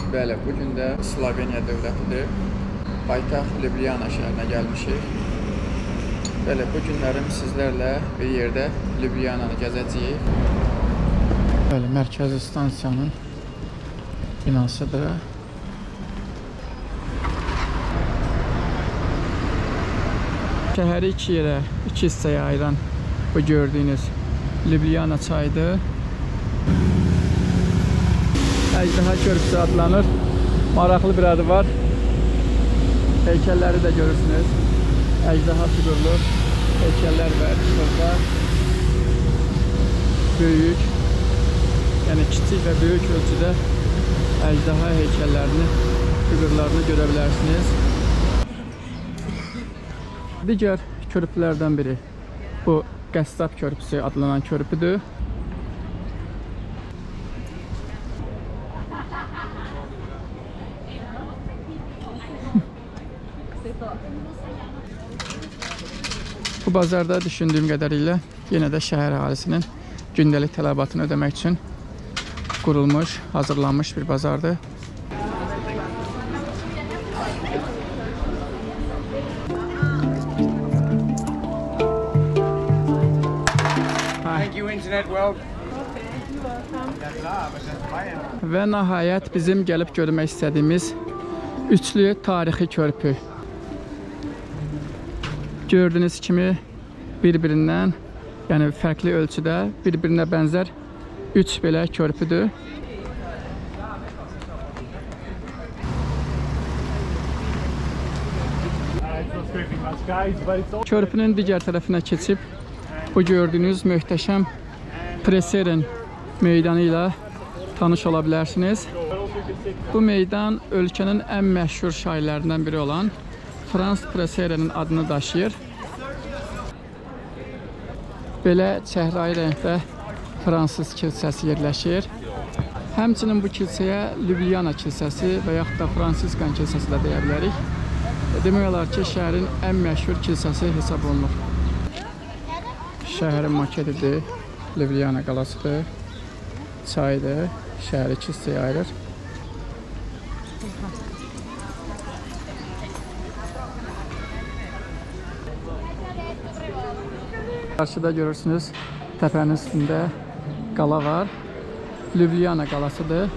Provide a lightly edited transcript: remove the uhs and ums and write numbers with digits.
Bəli, bugün də Sloveniya dövlətidir. Paytaxt Ljubljana şəhərinə gəlmişik. Bəli, bu günlərim sizlərlə bir yerdə Ljubljananı gəzəcəyik. Bəli, mərkəzi stansiyanın binasıdır. Şəhəri iki yerə, iki hissəyə ayıran bu gördüyünüz Ljubljana çayıdır. Əjdaha körpüsü adlanır. Maraqlı bir adı var. Heykəlləri də görürsünüz. Əjdaha figurlu heykəllər var burada. Böyük, yəni kiçik və böyük ölçüdə əjdaha heykəllərini, figurlarını görə bilərsiniz. Digər körpülərdən biri bu Qəssab körpüsü adlanan körpüdür. Bu bazarda düşündüyüm qədərilə yenə də şəhər əhalisinin gündəlik tələbatını ödəmək üçün qurulmuş, hazırlanmış bir bazardır. Və nəhayət bizim gəlib görmək istədiyimiz üçlü tarixi körpü. Gördüyünüz kimi bir-birindən, yəni fərqli ölçüdə bir-birinə bənzər üç belə körpüdür. Körpünün digər tərəfinə keçib bu gördüyünüz möhtəşəm Preseren meydanı ilə tanış ola bilərsiniz. Bu meydan ölkənin ən məşhur şairlərindən biri olan Frans Preserenin adını daşıyır. Belə çəhrayı rəngdə fransız kilsəsi yerləşir. Həmçinin bu kilsəyə Ljubljana kilsəsi və yaxud da Fransiskan kilsəsi də deyə bilərik. Demək olar ki, şəhərin ən məşhur kilsəsi hesab olunur. Şəhərin maketidir, Ljubljana qalasıdır, çaydır, şəhəri iki hissəyə ayırır. Qarşıda görürsünüz, təpənin üstündə qala var. Ljubljana qalasıdır.